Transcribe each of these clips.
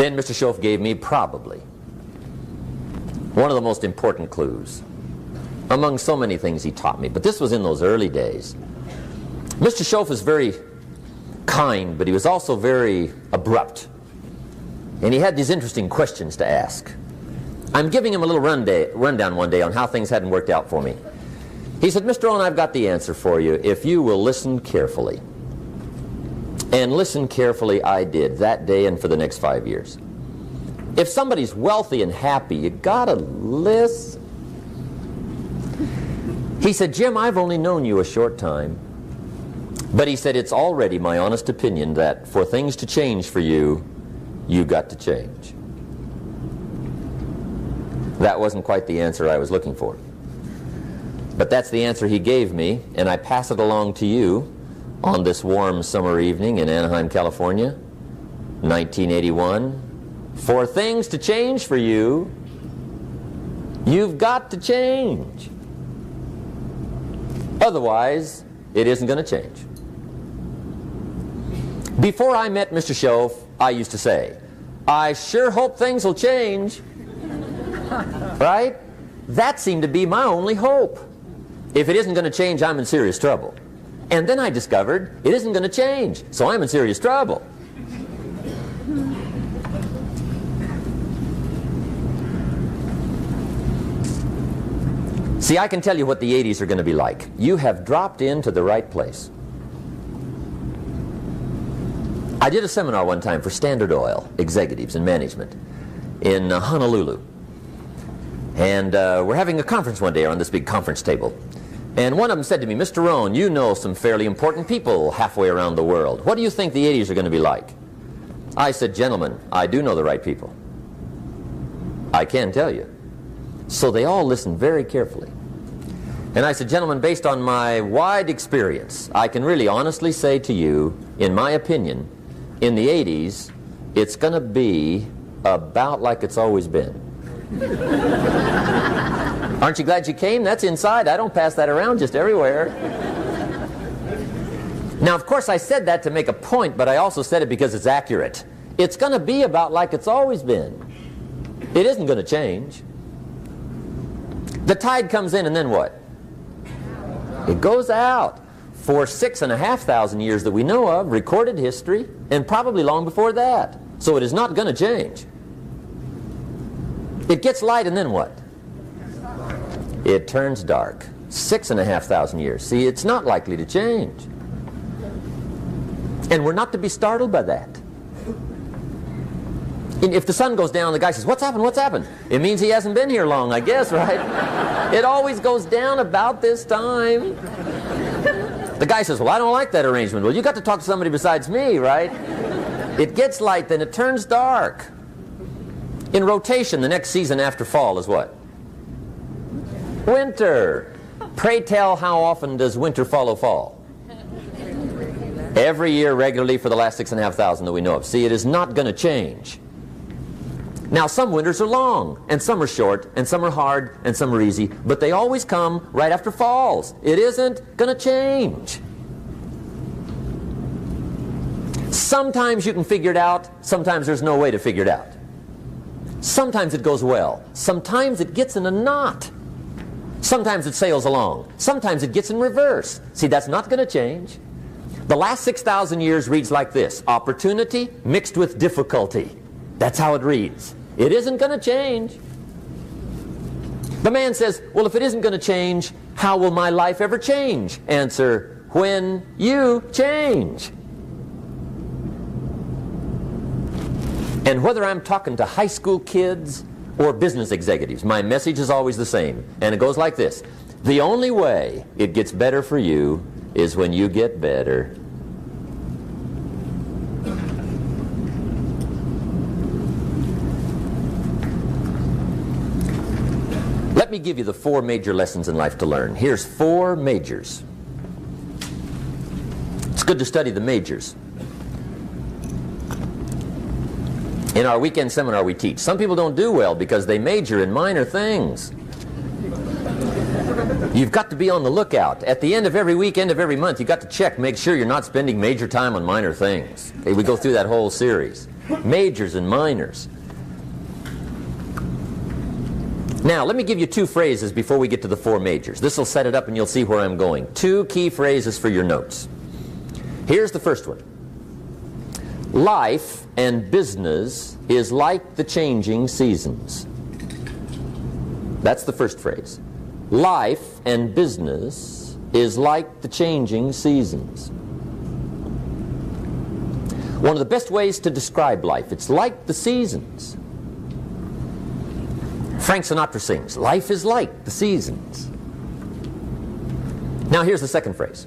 Then Mr. Schoaf gave me probably one of the most important clues among so many things he taught me, but this was in those early days. Mr. Schoaf was very kind, but he was also very abrupt. And he had these interesting questions to ask. I'm giving him a little rundown one day on how things hadn't worked out for me. He said, Mr. Rohn, I've got the answer for you if you will listen carefully. And listen carefully I did that day and for the next 5 years. If somebody's wealthy and happy, you gotta listen. He said, Jim, I've only known you a short time. But he said, it's already my honest opinion that for things to change for you, you got to change. That wasn't quite the answer I was looking for. But that's the answer he gave me, and I pass it along to you on this warm summer evening in Anaheim, California, 1981. For things to change for you, you've got to change. Otherwise, it isn't going to change. Before I met Mr. Schoaf, I used to say, I sure hope things will change. Right? That seemed to be my only hope. If it isn't going to change, I'm in serious trouble. And then I discovered it isn't going to change, so I'm in serious trouble. See, I can tell you what the 80s are going to be like. You have dropped into the right place. I did a seminar one time for Standard Oil executives and management in Honolulu. And we're having a conference one day around this big conference table. And one of them said to me, Mr. Rohn, you know some fairly important people halfway around the world. What do you think the 80s are going to be like? I said, gentlemen, I do know the right people. I can tell you. So they all listened very carefully. And I said, gentlemen, based on my wide experience, I can really honestly say to you, in my opinion, in the 80s, it's going to be about like it's always been. Aren't you glad you came? That's inside. I don't pass that around just everywhere. Now, of course, I said that to make a point, but I also said it because it's accurate. It's going to be about like it's always been. It isn't going to change. The tide comes in, and then what? It goes out. For 6,500 years that we know of, recorded history, and probably long before that. So it is not going to change. It gets light, and then what? It turns dark. 6,500 years. See, it's not likely to change. And we're not to be startled by that. And if the sun goes down, the guy says, what's happened, what's happened? It means he hasn't been here long, I guess, right? It always goes down about this time. The guy says, well, I don't like that arrangement. Well, you got to talk to somebody besides me, right? It gets light, then it turns dark. In rotation, the next season after fall is what? Winter. Pray tell, how often does winter follow fall? Every year regularly for the last 6,500 that we know of. See, it is not going to change. Now, some winters are long, and some are short, and some are hard, and some are easy, but they always come right after falls. It isn't going to change. Sometimes you can figure it out, sometimes there's no way to figure it out. Sometimes it goes well, sometimes it gets in a knot. Sometimes it sails along, sometimes it gets in reverse. See, that's not going to change. The last 6,000 years reads like this: opportunity mixed with difficulty. That's how it reads. It isn't going to change. The man says, well, if it isn't going to change, how will my life ever change? Answer, when you change. And whether I'm talking to high school kids or business executives, my message is always the same. And it goes like this: the only way it gets better for you is when you get better. Let me give you the 4 major lessons in life to learn. Here's 4 majors. It's good to study the majors. In our weekend seminar we teach. Some people don't do well because they major in minor things. You've got to be on the lookout. At the end of every week, end of every month, you've got to check, make sure you're not spending major time on minor things. Okay, we go through that whole series. majors and minors. Now, let me give you two phrases before we get to the four majors. This will set it up and you'll see where I'm going. Two key phrases for your notes. Here's the first one. Life and business is like the changing seasons. That's the first phrase. Life and business is like the changing seasons. One of the best ways to describe life, it's like the seasons. Frank Sinatra sings, life is like the seasons. Now here's the second phrase.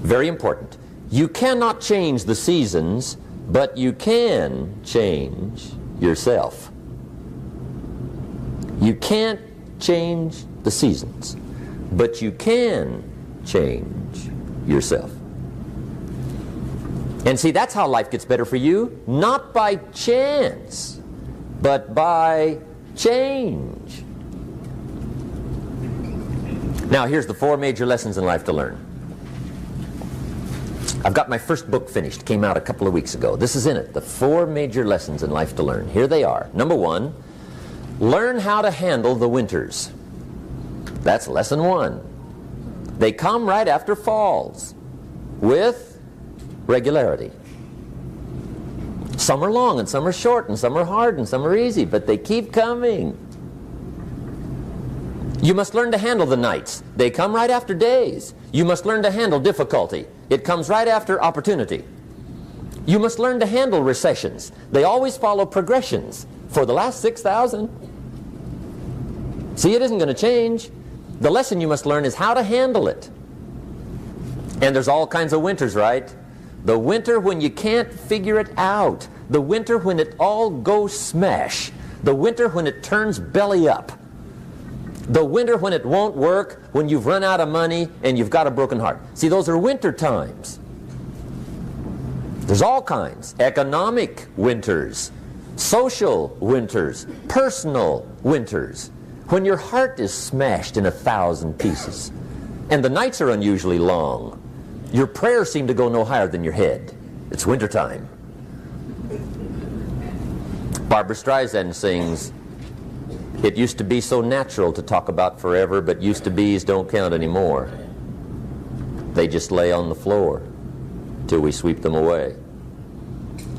Very important. You cannot change the seasons, but you can change yourself. You can't change the seasons, but you can change yourself. And see, that's how life gets better for you, not by chance, but by change. Now here's the four major lessons in life to learn. I've got my first book finished, came out a couple of weeks ago. This is in it, the four major lessons in life to learn. Here they are. Number one, learn how to handle the winters. That's lesson one. They come right after falls with regularity. Some are long and some are short and some are hard and some are easy, but they keep coming. You must learn to handle the nights. They come right after days. You must learn to handle difficulty. It comes right after opportunity. You must learn to handle recessions. They always follow progressions for the last 6,000. See, it isn't going to change. The lesson you must learn is how to handle it. And there's all kinds of winters, right? The winter when you can't figure it out. The winter when it all goes smash. The winter when it turns belly up. The winter when it won't work, when you've run out of money and you've got a broken heart. See, those are winter times. There's all kinds. Economic winters, social winters, personal winters. When your heart is smashed in 1,000 pieces and the nights are unusually long, your prayers seem to go no higher than your head. It's winter time. Barbara Streisand sings, "It used to be so natural to talk about forever, but used to be's don't count anymore. They just lay on the floor till we sweep them away.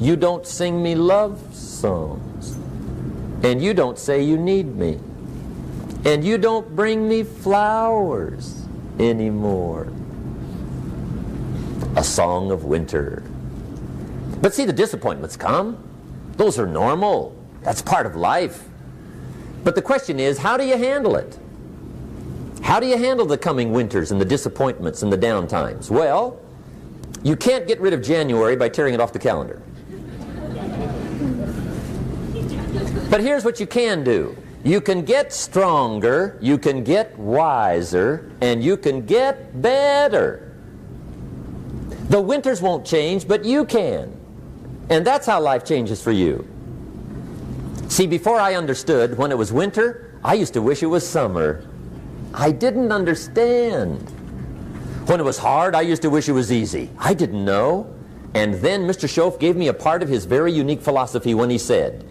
You don't sing me love songs, and you don't say you need me, and you don't bring me flowers anymore." A song of winter. But see, the disappointments come. Those are normal. That's part of life. But the question is, how do you handle it? How do you handle the coming winters and the disappointments and the down times? Well, you can't get rid of January by tearing it off the calendar. But here's what you can do. You can get stronger, you can get wiser, and you can get better. The winters won't change, but you can. And that's how life changes for you. See, before I understood, when it was winter, I used to wish it was summer. I didn't understand. When it was hard, I used to wish it was easy. I didn't know. And then Mr. Schoaf gave me a part of his very unique philosophy when he said,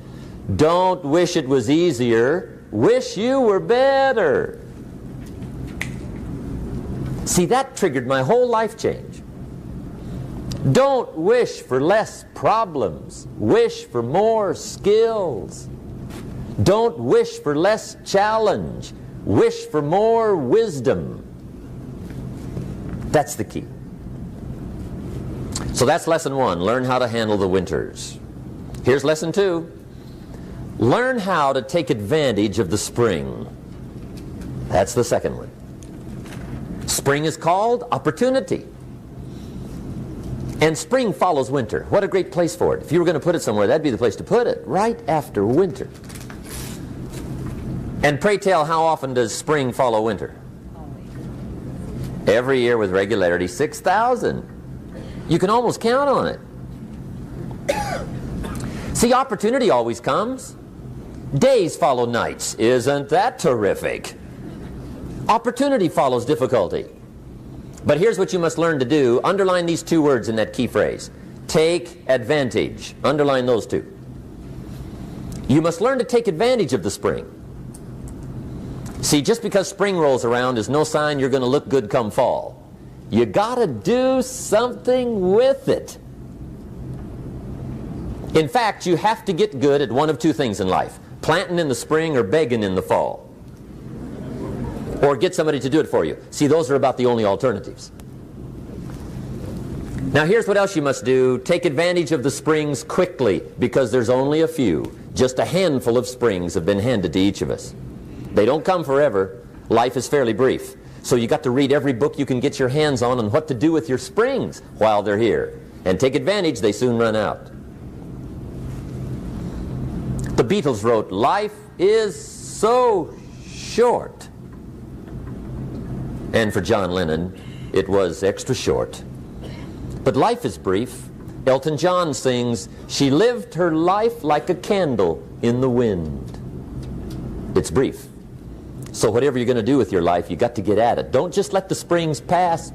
"Don't wish it was easier, wish you were better." See, that triggered my whole life change. Don't wish for less problems. Wish for more skills. Don't wish for less challenge. Wish for more wisdom. That's the key. So that's lesson one. Learn how to handle the winters. Here's lesson two. Learn how to take advantage of the spring. That's the second one. Spring is called opportunity. And spring follows winter. What a great place for it. If you were going to put it somewhere, that'd be the place to put it, right after winter. And pray tell, how often does spring follow winter? Every year with regularity, 6,000. You can almost count on it. See, opportunity always comes. Days follow nights. Isn't that terrific? Opportunity follows difficulty. But here's what you must learn to do. Underline these two words in that key phrase. take advantage. Underline those two. You must learn to take advantage of the spring. See, just because spring rolls around is no sign you're going to look good come fall. You got to do something with it. In fact, you have to get good at one of two things in life: planting in the spring or begging in the fall. Or get somebody to do it for you. See, those are about the only alternatives. Now here's what else you must do. Take advantage of the springs quickly, because there's only a few. Just a handful of springs have been handed to each of us. They don't come forever. Life is fairly brief. So you got to read every book you can get your hands on what to do with your springs while they're here. And take advantage, they soon run out. The Beatles wrote, "Life is so short." And for John Lennon, it was extra short. But life is brief. Elton John sings, "She lived her life like a candle in the wind." It's brief. So whatever you're going to do with your life, you got to get at it. Don't just let the springs pass.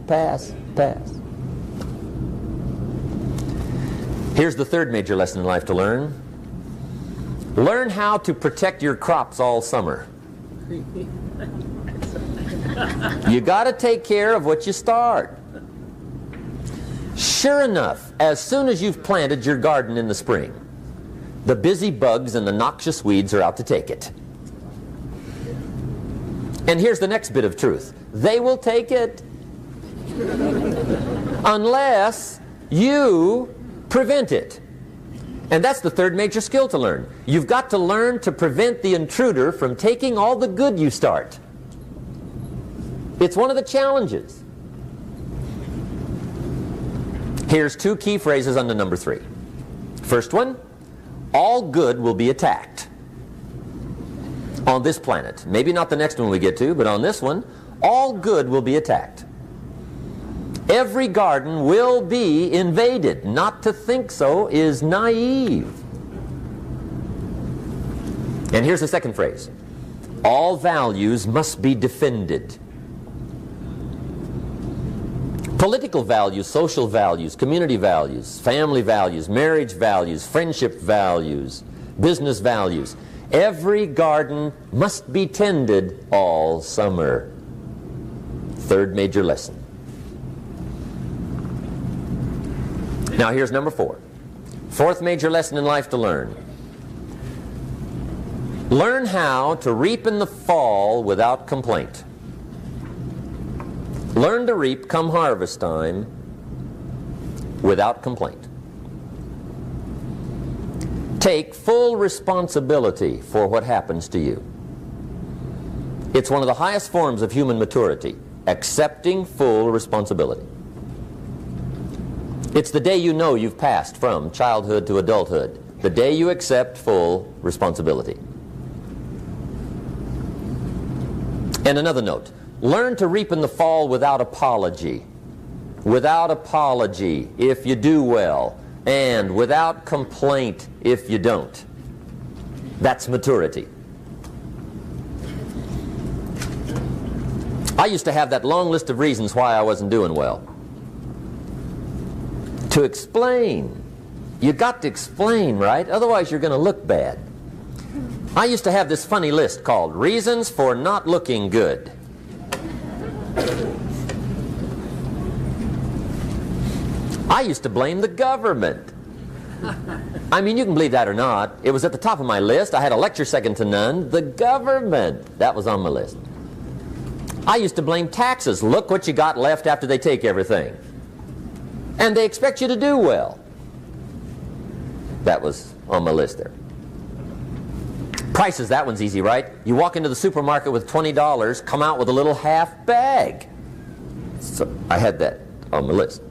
Here's the third major lesson in life to learn. Learn how to protect your crops all summer. You got to take care of what you start. Sure enough, as soon as you've planted your garden in the spring, the busy bugs and the noxious weeds are out to take it. And here's the next bit of truth. They will take it unless you prevent it. And that's the third major skill to learn. You've got to learn to prevent the intruder from taking all the good you start. It's one of the challenges. Here's two key phrases under number 3. First one, all good will be attacked. On this planet. Maybe not the next one we get to, but on this one, all good will be attacked. Every garden will be invaded. Not to think so is naive. And here's the second phrase. All values must be defended. Political values, social values, community values, family values, marriage values, friendship values, business values. Every garden must be tended all summer. Third major lesson. Now here's number 4. Fourth major lesson in life to learn. Learn how to reap in the fall without complaint. Learn to reap come harvest time without complaint. Take full responsibility for what happens to you. It's one of the highest forms of human maturity, accepting full responsibility. It's the day you know you've passed from childhood to adulthood, the day you accept full responsibility. And another note, learn to reap in the fall without apology. Without apology if you do well, and without complaint if you don't. That's maturity. I used to have that long list of reasons why I wasn't doing well. To explain. You got to explain, right? Otherwise you're going to look bad. I used to have this funny list called Reasons for Not Looking Good. I used to blame the government. I mean, you can believe that or not. It was at the top of my list. I had a lecture second to none. The government. That was on my list. I used to blame taxes. Look what you got left after they take everything. And they expect you to do well. That was on my list there. Prices, that one's easy, right? You walk into the supermarket with $20, come out with a little half bag. So I had that on my list.